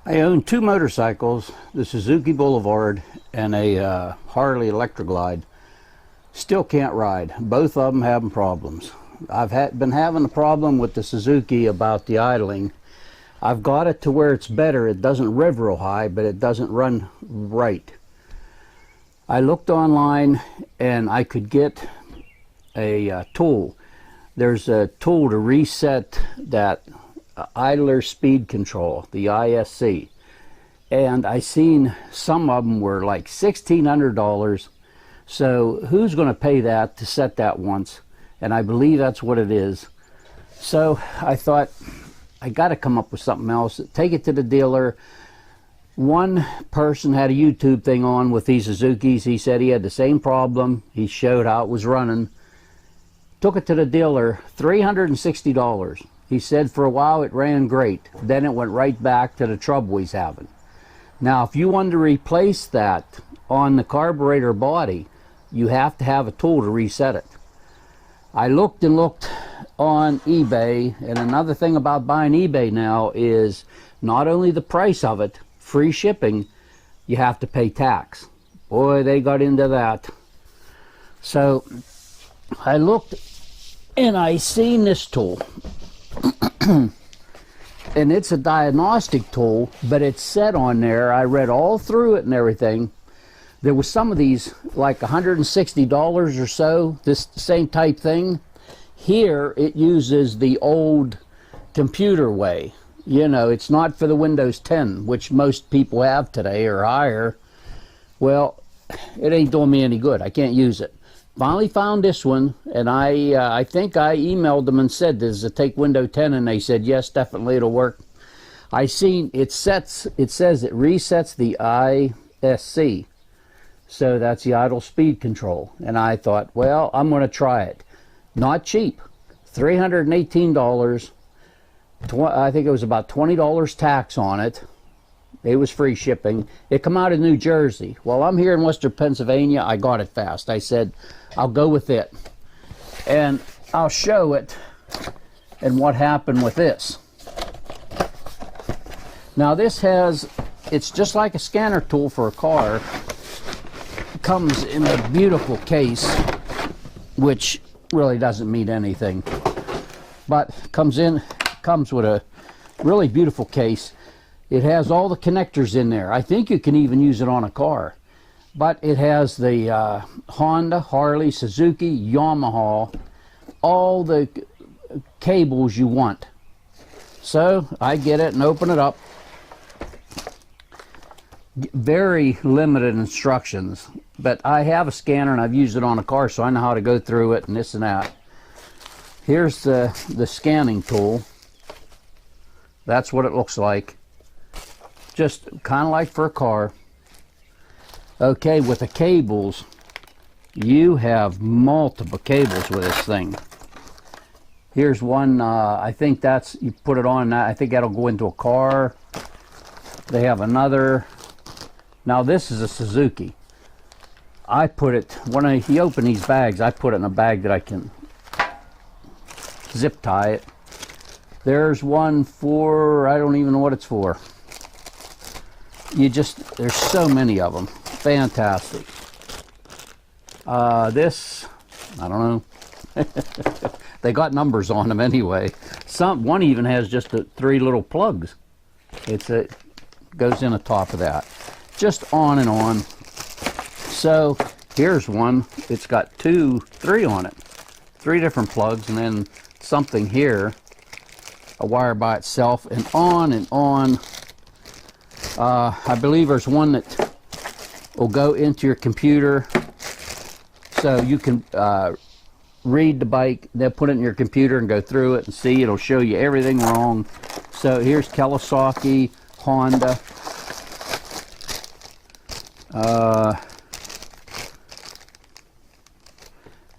I own two motorcycles, the Suzuki Boulevard and a Harley Electroglide. Still can't ride. Both of them having problems. I've been having a problem with the Suzuki about the idling. I've got it to where it's better. It doesn't rev real high, but it doesn't run right. I looked online and I could get a tool. There's a tool to reset that idler speed control, the ISC, and I seen some of them were like $1,600. So who's going to pay that to set that once? And I believe that's what it is. So I thought I got to come up with something else. Take it to the dealer. One person had a YouTube thing on with these Suzukis. He said he had the same problem. He showed how it was running. Took it to the dealer, $360. He said for a while it ran great. Then it went right back to the trouble he's having. Now, if you want to replace that on the carburetor body, you have to have a tool to reset it. I looked and looked on eBay, and another thing about buying eBay now is not only the price of it, free shipping, you have to pay tax. Boy, they got into that. So I looked and I seen this tool. And it's a diagnostic tool, but it's set on there. I read all through it and everything. There was some of these like $160 or so, this same type thing. Here it uses the old computer way. You know, it's not for the Windows 10, which most people have today or higher. Well, it ain't doing me any good. I can't use it. Finally found this one, and I think I emailed them and said, does it take Windows 10? And they said, yes, definitely it'll work. I seen it says it resets the ISC. So that's the idle speed control. And I thought, well, I'm going to try it. Not cheap. $318. I think it was about $20 tax on it. It was free shipping. It come out of New Jersey. Well, I'm here in Western Pennsylvania. I got it fast. I said, I'll go with it. And I'll show it and what happened with this. Now this it's just like a scanner tool for a car. It comes in a beautiful case, which really doesn't mean anything. But comes with a really beautiful case. It has all the connectors in there. I think you can even use it on a car. But it has the Honda, Harley, Suzuki, Yamaha, all the cables you want. So I get it and open it up. Very limited instructions. But I have a scanner and I've used it on a car, so I know how to go through it and this and that. Here's the scanning tool. That's what it looks like. Just kind of like for a car. Okay, with the cables, you have multiple cables with this thing. Here's one, I think that's, you put it on, I think that'll go into a car. They have another. Now this is a Suzuki. I put it, when you open these bags, I put it in a bag that I can zip tie it. There's one for, I don't even know what it's for. There's so many of them. Fantastic. This, I don't know. They got numbers on them anyway. One even has just 3 little plugs. It goes in the top of that. Just on and on. So here's one. It's got 3 on it. 3 different plugs, and then something here, a wire by itself, and on and on. I believe there's one that will go into your computer, so you can read the bike, then put it in your computer and go through it and see. It'll show you everything wrong. So here's Kawasaki, Honda.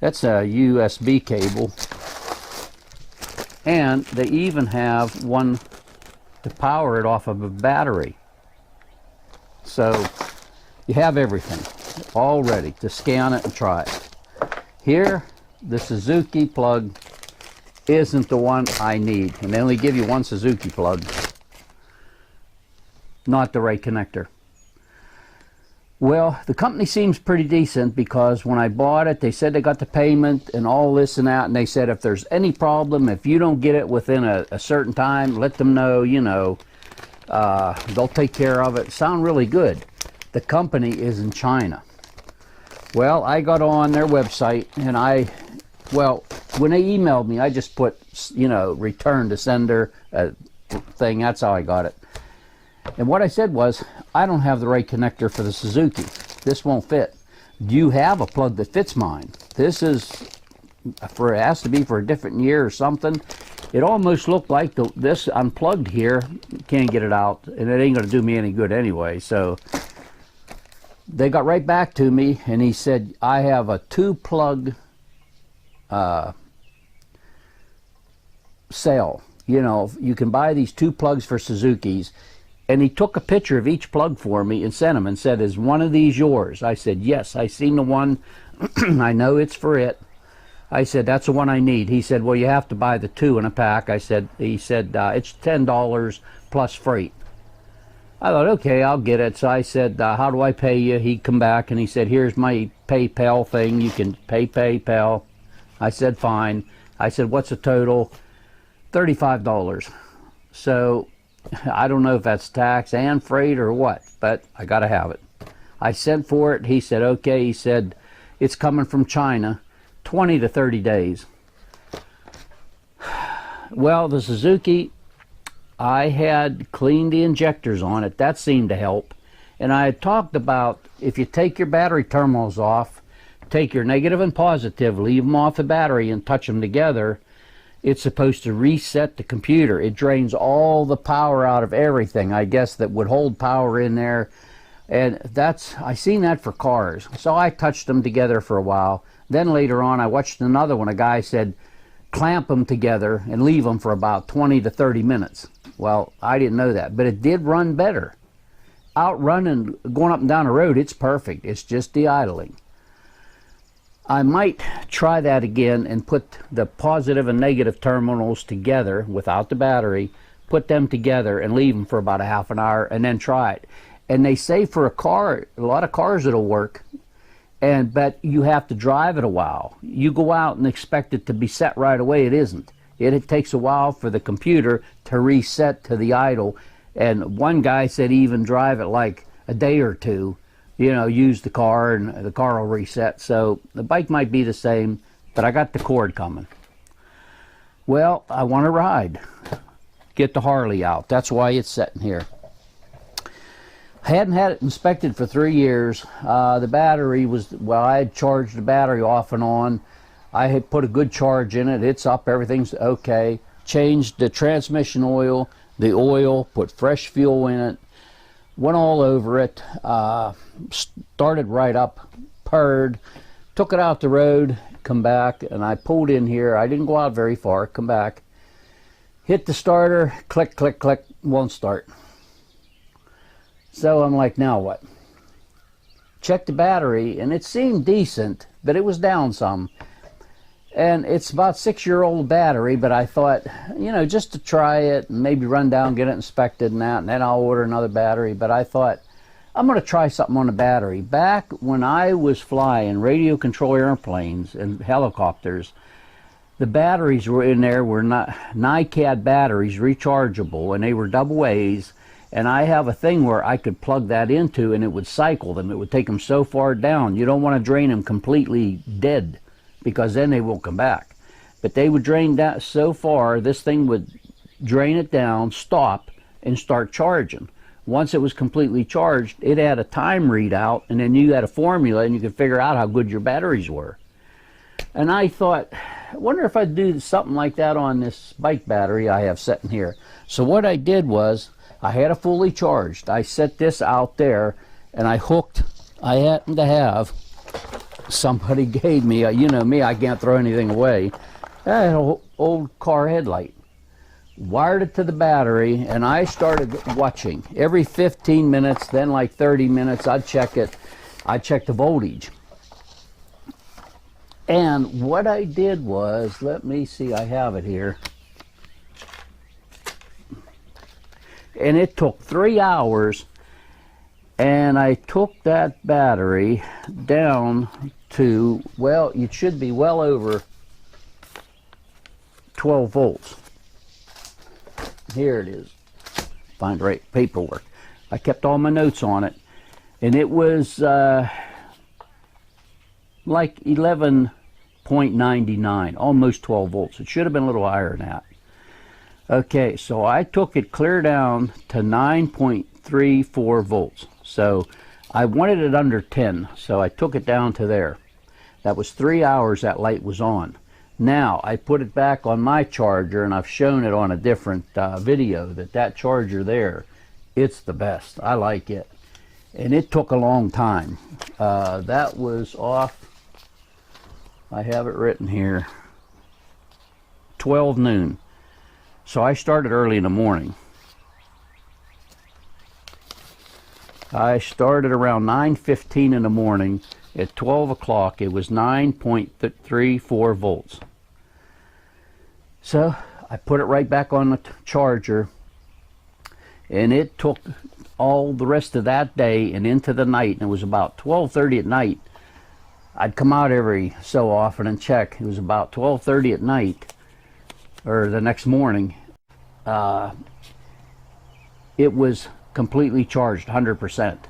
That's a USB cable. And they even have one to power it off of a battery. So you have everything all ready to scan it and try it. Here, the Suzuki plug isn't the one I need, and they only give you one Suzuki plug. not the right connector. Well, the company seems pretty decent, because when I bought it, they said they got the payment and all this and that, and they said if there's any problem, if you don't get it within a certain time, let them know, you know, they'll take care of it. Sound really good. The company is in China. Well, I got on their website, and well, when they emailed me, I just put, you know, return to sender thing. That's how I got it. And what I said was, I don't have the right connector for the Suzuki. This won't fit. Do you have a plug that fits mine? This is for, it has to be for a different year or something. It almost looked like this unplugged here. Can't get it out, and it ain't going to do me any good anyway. So they got right back to me, and he said, I have a 2-plug sale. You know, you can buy these 2 plugs for Suzukis. And he took a picture of each plug for me and sent them and said, is one of these yours? I said, yes, I seen the one. I know it's for it. I said, that's the one I need. He said, well, you have to buy the 2 in a pack. He said, it's $10 plus freight. I thought, okay, I'll get it. So I said, how do I pay you? He'd come back and he said, here's my PayPal thing. You can pay PayPal. I said, fine. I said, what's the total? $35. So I don't know if that's tax and freight or what, but I got to have it. I sent for it. He said, okay. He said, it's coming from China, 20 to 30 days. Well, the Suzuki, I had cleaned the injectors on it. That seemed to help. And I had talked about, if you take your battery terminals off, take your negative and positive, leave them off the battery and touch them together, it's supposed to reset the computer. It drains all the power out of everything, I guess, that would hold power in there. And I seen that for cars. So I touched them together for a while. Then later on, I watched another one. A guy said, clamp them together and leave them for about 20 to 30 minutes. Well, I didn't know that, but it did run better. Out running, going up and down the road, it's perfect. It's just the idling. I might try that again and put the positive and negative terminals together without the battery, put them together and leave them for about a half an hour and then try it. And they say for a car, a lot of cars it'll work, but you have to drive it a while. You go out and expect it to be set right away. It isn't. It takes a while for the computer to reset to the idle. And one guy said even drive it like a day or two, you know, use the car and the car will reset. So the bike might be the same, but I got the cord coming. Well, I want to ride. Get the Harley out. That's why it's sitting here. I hadn't had it inspected for 3 years. The battery was, well, I had charged the battery off and on. I had put a good charge in it. It's up. Everything's okay. Changed the transmission oil, the oil, put fresh fuel in it. Went all over it, started right up, purred, took it out the road, come back, and I pulled in here. I didn't go out very far, come back, hit the starter, click, click, click, won't start. So I'm like, now what? Checked the battery, and it seemed decent, but it was down some. And it's about 6-year-old battery, but I thought, you know, just to try it and maybe run down, get it inspected and that, and then I'll order another battery. But I thought, I'm going to try something on the battery. Back when I was flying radio control airplanes and helicopters, the batteries were in there were not NiCad batteries, rechargeable, and they were double A's. And I have a thing where I could plug that into and it would cycle them. It would take them so far down. You don't want to drain them completely dead, because then they won't come back. But they would drain down so far, this thing would drain it down, stop, and start charging. Once it was completely charged, it had a time readout, and then you had a formula, and you could figure out how good your batteries were. And I thought, I wonder if I'd do something like that on this bike battery I have sitting here. So what I did was, I had it fully charged. I set this out there, and I happened to have, somebody gave me, you know me, I can't throw anything away. I had an old car headlight. Wired it to the battery, and I started watching. Every 15 minutes, then like 30 minutes, I'd check it. I'd check the voltage. And what I did was, let me see, I have it here. And it took 3 hours, and I took that battery down to, well, it should be well over 12 volts. Here it is. Find the right paperwork. I kept all my notes on it, and it was like 11.99, almost 12 volts. It should have been a little higher than that. Okay, so I took it clear down to 9.34 volts. So I wanted it under 10, so I took it down to there. That was 3 hours that light was on. Now I put it back on my charger, and I've shown it on a different video that charger there, it's the best. I like it. And it took a long time. That was off, I have it written here, 12 noon. So I started early in the morning. I started around 9:15 in the morning. At 12 o'clock, it was 9.34 volts. So I put it right back on the charger, and it took all the rest of that day and into the night, and it was about 12:30 at night. I'd come out every so often and check. It was about 12:30 at night, or the next morning. It was completely charged, 100%.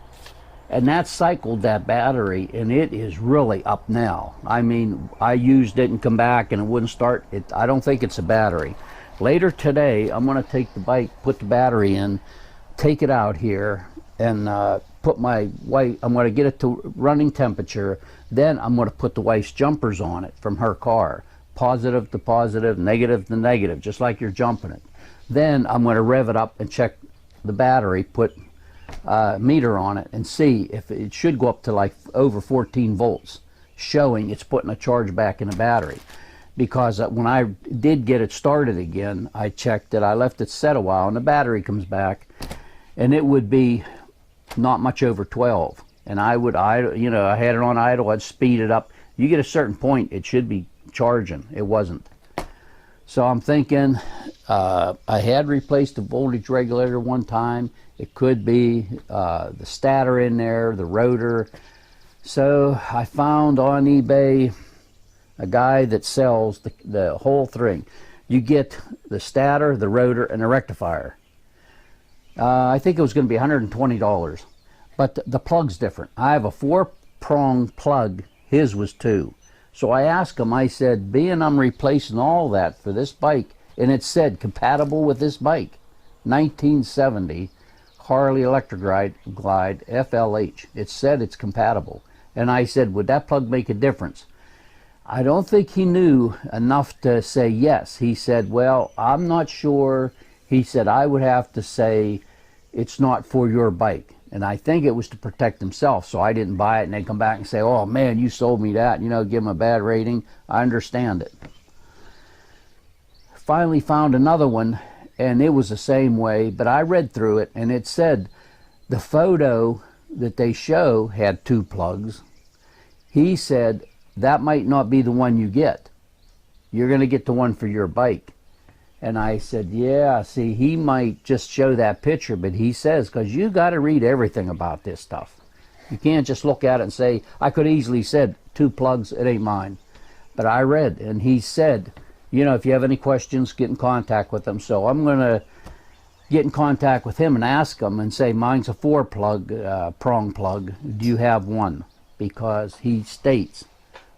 And that cycled that battery, and it is really up now. I mean, I used it and come back and it wouldn't start. I don't think it's a battery. Later today, I'm going to take the bike, put the battery in, take it out here, and put my wife, I'm going to get it to running temperature. Then I'm going to put the wife's jumpers on it from her car. Positive to positive, negative to negative, just like you're jumping it. Then I'm going to rev it up and check the battery, put meter on it, and see if it should go up to like over 14 volts, showing it's putting a charge back in the battery. Because when I did get it started again, I checked it, I left it set a while, and the battery comes back, and it would be not much over 12. And I would, you know, I had it on idle, I'd speed it up. You get a certain point, it should be charging. It wasn't. So I'm thinking, I had replaced the voltage regulator one time. It could be the stator in there, the rotor. So I found on eBay a guy that sells the whole thing. You get the stator, the rotor, and the rectifier. I think it was going to be $120, but the plug's different. I have a 4-prong plug. His was 2. So I asked him, I said, being I'm replacing all that for this bike, and it said compatible with this bike, 1970 Harley Electric Glide FLH. It said it's compatible. And I said, would that plug make a difference? I don't think he knew enough to say yes. He said, well, I'm not sure. He said, I would have to say it's not for your bike. And I think it was to protect himself, so I didn't buy it and then come back and say, oh man, you sold me that, you know, give him a bad rating. I understand it. Finally found another one, and it was the same way, but I read through it, and it said the photo that they show had 2 plugs. He said that might not be the one you get. You're going to get the one for your bike. And I said, yeah, see, he might just show that picture, but he says, because you got to read everything about this stuff. You can't just look at it and say, I could easily said 2 plugs, it ain't mine. But I read, and he said, you know, if you have any questions, get in contact with him. So I'm going to get in contact with him and ask him and say, mine's a 4-prong plug. Do you have one? Because he states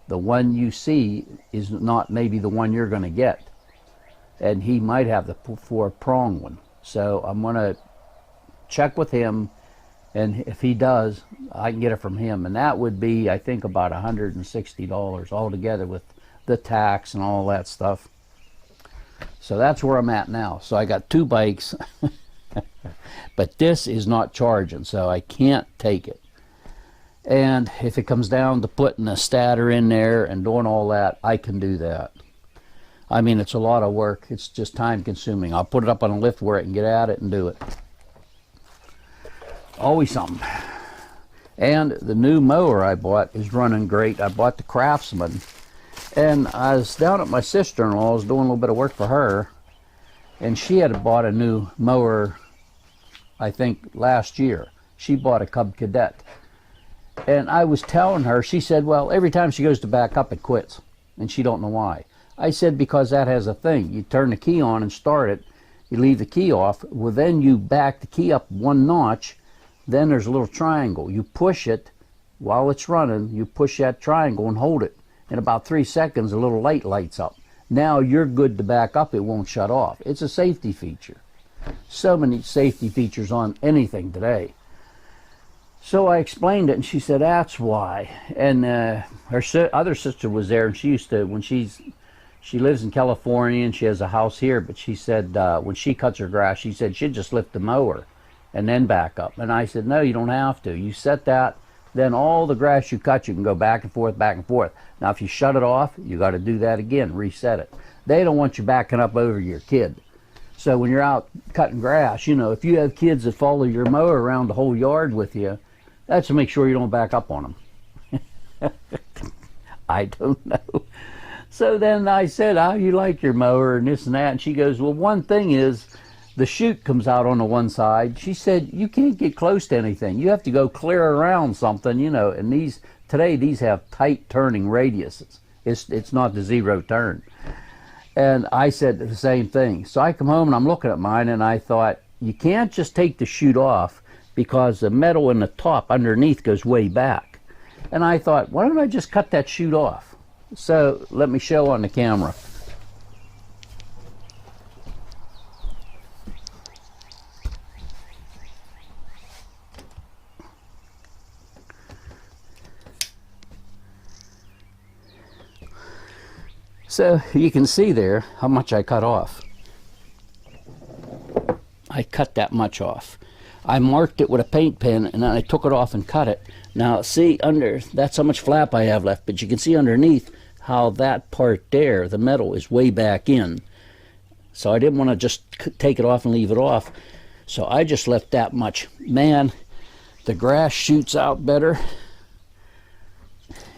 the one you see is not maybe the one you're going to get. And he might have the 4-prong one. So I'm going to check with him, and if he does, I can get it from him. And that would be, I think, about $160 altogether with the tax and all that stuff. So that's where I'm at now. So I got 2 bikes, but this is not charging, so I can't take it. And if it comes down to putting a stator in there and doing all that, I can do that. I mean, it's a lot of work. It's just time consuming. I'll put it up on a lift where I can get at it and do it. Always something. And the new mower I bought is running great. I bought the Craftsman. And I was down at my sister-in-law. I was doing a little bit of work for her. And she had bought a new mower I think last year. She bought a Cub Cadet. And I was telling her, she said, well, every time she goes to back up, it quits. And she don't know why. I said, because that has a thing. You turn the key on and start it. You leave the key off. Well, then you back the key up one notch. Then there's a little triangle. You push it while it's running. You push that triangle and hold it. In about 3 seconds, a little light lights up. Now you're good to back up. It won't shut off. It's a safety feature. So many safety features on anything today. So I explained it, and she said, that's why. And her other sister was there, and she used to, when she lives in California, and she has a house here, but she said when she cuts her grass, she said she'd just lift the mower and then back up. And I said, no, you don't have to. You set that, then all the grass you cut, you can go back and forth, back and forth. Now, if you shut it off, you got to do that again, reset it. They don't want you backing up over your kid. So when you're out cutting grass, you know, if you have kids that follow your mower around the whole yard with you, that's to make sure you don't back up on them. I don't know. So then I said, how you like your mower and this and that? And she goes, well, one thing is the chute comes out on the one side. She said, you can't get close to anything. You have to go clear around something, you know. And today these have tight turning radiuses. It's not the zero turn. And I said the same thing. So I come home and I'm looking at mine, and I thought, you can't just take the chute off, because the metal in the top underneath goes way back. And I thought, why don't I just cut that chute off? So let me show on the camera. So you can see there how much I cut off. I cut that much off. I marked it with a paint pen, and then I took it off and cut it. Now see, that's how much flap I have left, but you can see underneath how that part there, the metal, is way back in. So I didn't want to just take it off and leave it off. So I just left that much. Man, the grass shoots out better.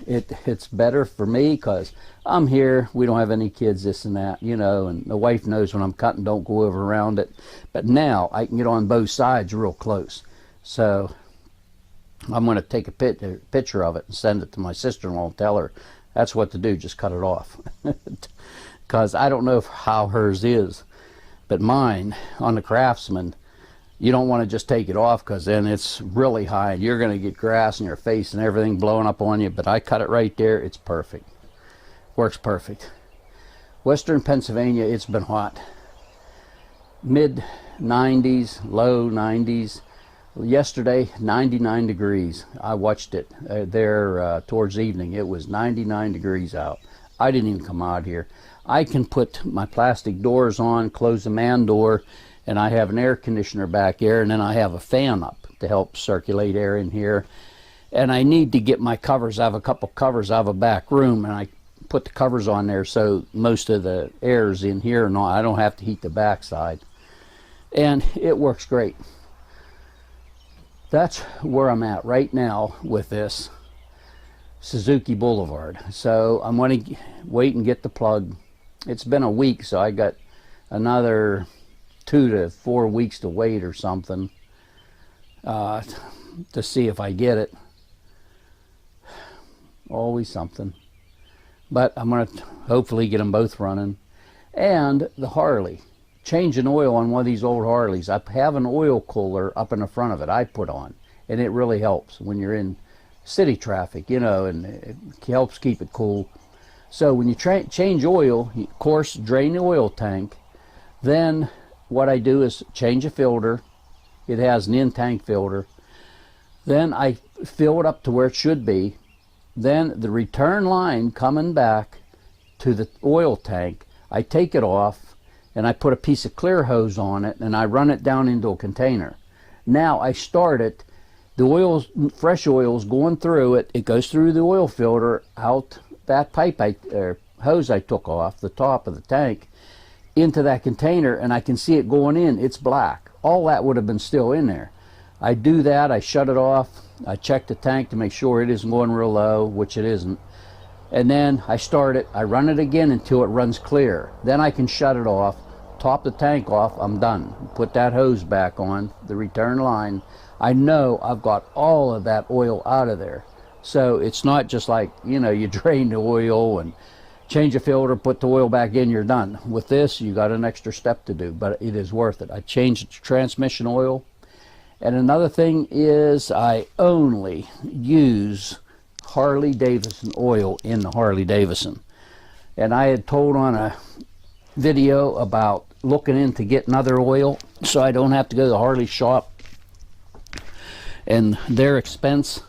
It's better for me because I'm here, we don't have any kids, this and that, you know, and the wife knows when I'm cutting, don't go over around it. But now I can get on both sides real close. So I'm going to take a picture of it and send it to my sister-in-law and tell her that's what to do, just cut it off. Because I don't know how hers is, but mine on the Craftsman, you don't want to just take it off, because then it's really high and you're going to get grass in your face and everything blowing up on you. But I cut it right there. It's perfect. Works perfect. Western Pennsylvania, it's been hot. Mid 90s, low 90s. Yesterday, 99 degrees. I watched it there towards evening. It was 99 degrees out. I didn't even come out here. I can put my plastic doors on, close the man door, and I have an air conditioner back there, and then I have a fan up to help circulate air in here. And I need to get my covers. I have a couple covers. I have a back room, and I put the covers on there so most of the air's in here, and I don't have to heat the backside. And it works great. That's where I'm at right now with this Suzuki Boulevard. So I'm going to wait and get the plug. It's been a week, so I got another 2 to 4 weeks to wait or something to see if I get it. Always something. But I'm going to hopefully get them both running. And the Harley. Changing oil on one of these old Harleys. I have an oil cooler up in the front of it I put on. And it really helps when you're in city traffic, you know, and it helps keep it cool. So when you change oil, you, of course, drain the oil tank. Then what I do is change a filter. It has an in-tank filter. Then I fill it up to where it should be. Then the return line coming back to the oil tank, I take it off and I put a piece of clear hose on it and I run it down into a container. Now I start it. The oil's, fresh oil's going through it. It goes through the oil filter out that pipe hose I took off the top of the tank into that container, and I can see it going in. It's black. All that would have been still in there. I do that. I shut it off. I check the tank to make sure it isn't going real low, which it isn't. And then I start it. I run it again until it runs clear. Then I can shut it off, top the tank off, I'm done. Put that hose back on, the return line. I know I've got all of that oil out of there. So it's not just like, you know, you drain the oil and change a filter, put the oil back in, you're done. With this, you got an extra step to do, but it is worth it. I changed the transmission oil. And another thing is I only use Harley Davidson oil in the Harley Davidson. And I had told on a video about looking into getting other oil so I don't have to go to the Harley shop and their expense.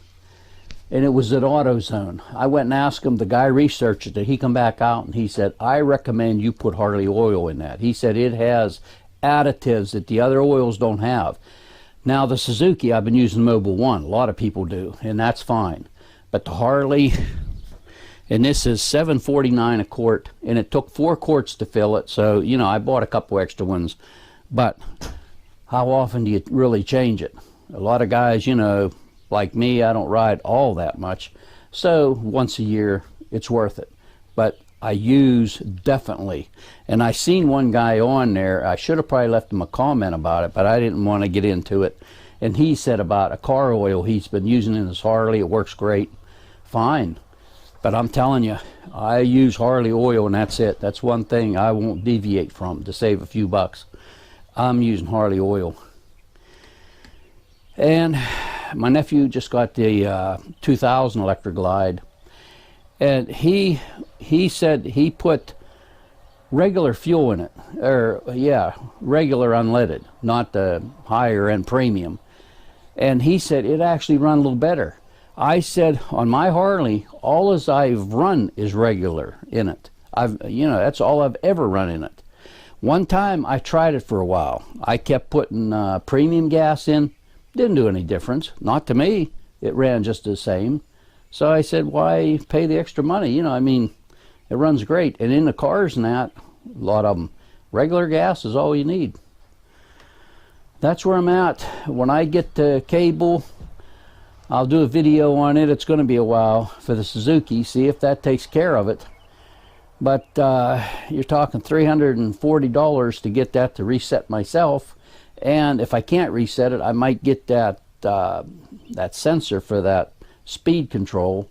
And it was at AutoZone. I went and asked him, the guy researched it. He come back out and he said, I recommend you put Harley oil in that. He said it has additives that the other oils don't have. Now the Suzuki, I've been using Mobile 1. A lot of people do, and that's fine. But the Harley, and this is $7.49 a quart, and it took 4 quarts to fill it. So, you know, I bought a couple extra ones. But how often do you really change it? A lot of guys, you know, like me, I don't ride all that much. So once a year, it's worth it. But I use definitely. And I seen one guy on there, I should have probably left him a comment about it, but I didn't want to get into it. And he said about a car oil he's been using in his Harley, it works great. Fine. But I'm telling you, I use Harley oil and that's it. That's one thing I won't deviate from to save a few bucks. I'm using Harley oil. And my nephew just got the 2000 Electric Glide. And he said he put regular fuel in it, or yeah, regular unleaded, not the higher end premium. And he said it actually run a little better. I said on my Harley, all as I've run is regular in it. You know, that's all I've ever run in it. One time I tried it for a while. I kept putting premium gas in. Didn't do any difference. Not to me. It ran just the same. So I said, why pay the extra money? You know, I mean, it runs great. And in the cars and that, a lot of them, regular gas is all you need. That's where I'm at. When I get the cable, I'll do a video on it. It's going to be a while for the Suzuki, see if that takes care of it. But you're talking $340 to get that to reset myself. And if I can't reset it, I might get that that sensor for that speed control.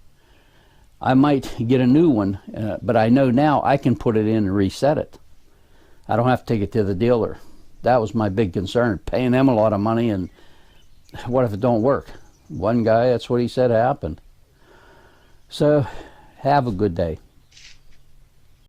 I might get a new one, but I know now I can put it in and reset it. I don't have to take it to the dealer. That was my big concern, paying them a lot of money, and what if it don't work? One guy, that's what he said happened. So have a good day.